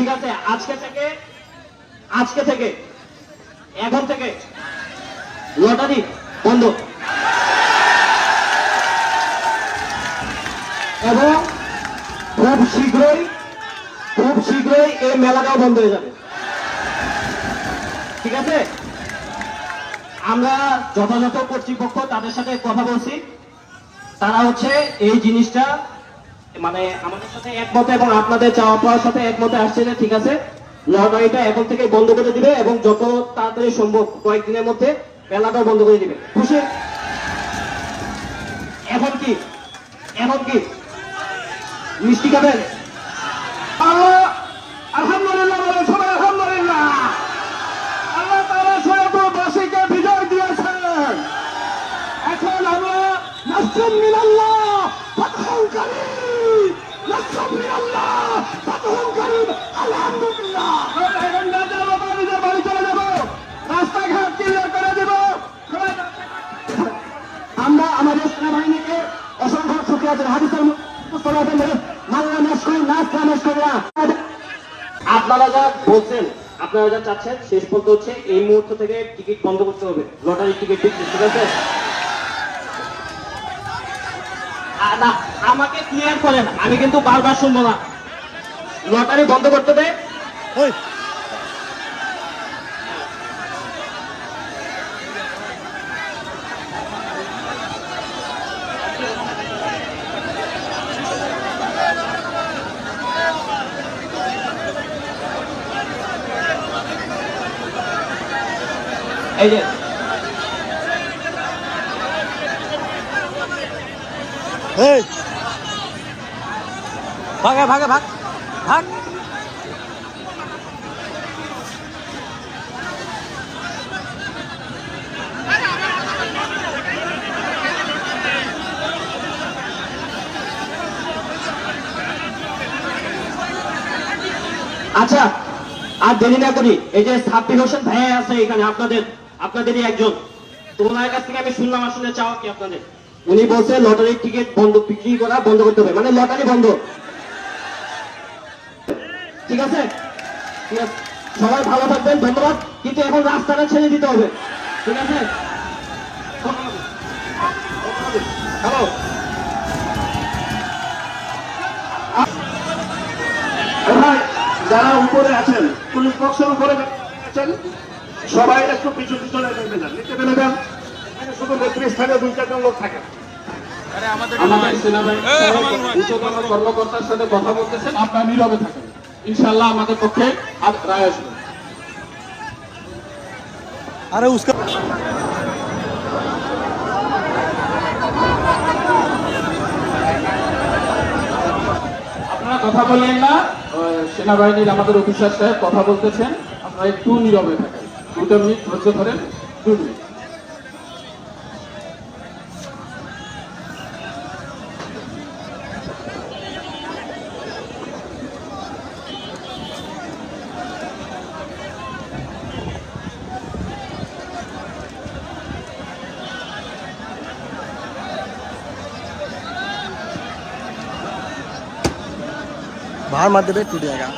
ঠিক আছে, আজকে থেকে এখন থেকে লটারি বন্ধ এবং খুব শীঘ্রই এই মেলাটাও বন্ধ হয়ে যাবে। ঠিক আছে, আমরা যথাযথ কর্তৃপক্ষ তাদের সাথে কথা বলছি, তারা হচ্ছে এই জিনিসটা মানে আমাদের সাথে একমত এবং আপনাদের চাওয়া পাওয়ার সাথে একমতে আসছে যে ঠিক আছে লটারিটা এখন থেকে বন্ধ করে দিবে এবং যত তাড়াতাড়ি সম্ভব কয়েকদিনের মধ্যে মেলাটাও বন্ধ করে দিবে। খুশি? এখন কি মিষ্টি খাবেন? আলহামদুলিল্লাহ বলেন সবাই, আলহামদুলিল্লাহ। আল্লাহ তাআলা সৈয়দবাসীকে বিজয় দিয়েছেন। এখন আমরা নাসরুম মিনাল্লাহ ফাতহুন কারীম, নাসরুম মিনাল্লাহ ফাতহুন কারীম, আলহামদুলিল্লাহ। এখন নিজের বাড়ি চলে যাব, রাস্তাঘাট ক্লিয়ার করে দেব। আমরা আমাদের সেনাবাহিনীকে অসংখ্য শুকরিয়া জানাই। হাদিসের আপনারা যা বলছেন, আপনারা যা চাচ্ছেন, শেষ পর্যন্ত হচ্ছে এই মুহূর্ত থেকে টিকিট বন্ধ করতে হবে, লটারি টিকিট বিক্রি। ঠিক আছে, আমাকে ক্লিয়ার করেন, আমি কিন্তু বারবার শুনবো না। লটারি বন্ধ করতে দে। এই যে ভাগ আচ্ছা, আর দেরি না করি, এই যে সাব্বির হোসেন ভাইয়া আছে এখানে, আপনাদেরই একজন। তো ওনার কাছ থেকে আমি শুনলাম আসলে চাওয়া কি আপনাদের। উনি বলছে লটারির টিকিট বন্ধ, বিক্রি করা বন্ধ করতে হবে, মানে লটারি বন্ধ। ঠিক আছে, ঠিক আছে, সবাই ভালো থাকবেন, ধন্যবাদ। কিন্তু এখন রাস্তাটা ছেড়ে দিতে হবে। ঠিক আছে, হ্যালো। ভাই যারা উপরে আছেন, পুলিশ বক্সের উপরে আছেন, সবাই একটু পিছু পিছনে নেমে যান, নিচে নেমে যান। শুধু নেতৃস্থানীয় 2-4 লোক থাকে। আমাদের সেনাবাহিনীর উচ্চতর কর্মকর্তার সাথে কথা বলতেছেন, আপনারা নীরবে থাকেন, ইনশাআল্লাহ আমাদের পক্ষে রায় আসবে। আরে উস্কা আপনারা কথা বললেন না, সেনাবাহিনীর আমাদের অফিসার সাহেব কথা বলতেছেন, আপনারা একটু নীরবে থাকেন। 2 মিনিট ধৈর্য ধরেন, 2 মিনিট। बाहर मत दे, टूट जाएगा।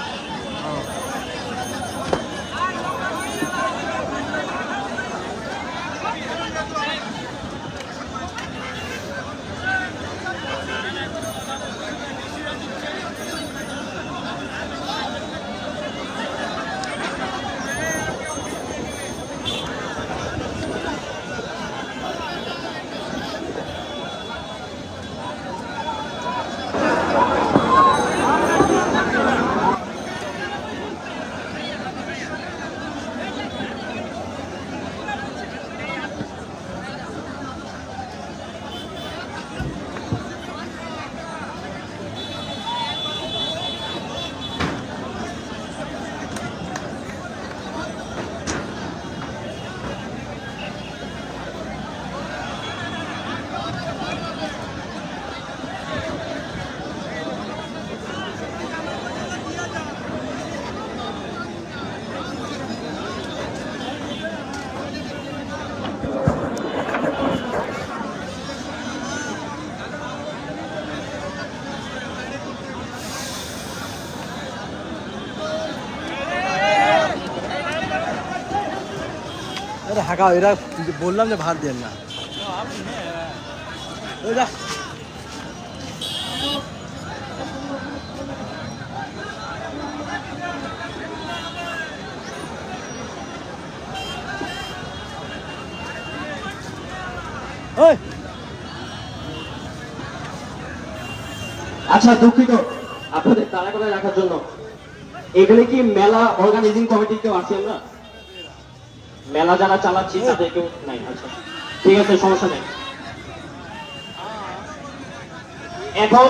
হাঁকা এরা বললাম যে ভাত দেন না ওই যা ওই আচ্ছা দুঃখিত আপনাদের তাড়া করে রাখার জন্য। এখানে কি মেলা অর্গানাইজিং কমিটির কেউ আছি আমরা? মেলা যারা চালাচ্ছি তাদের কেউ নাই? আচ্ছা ঠিক আছে, সমস্যা নেই। এখন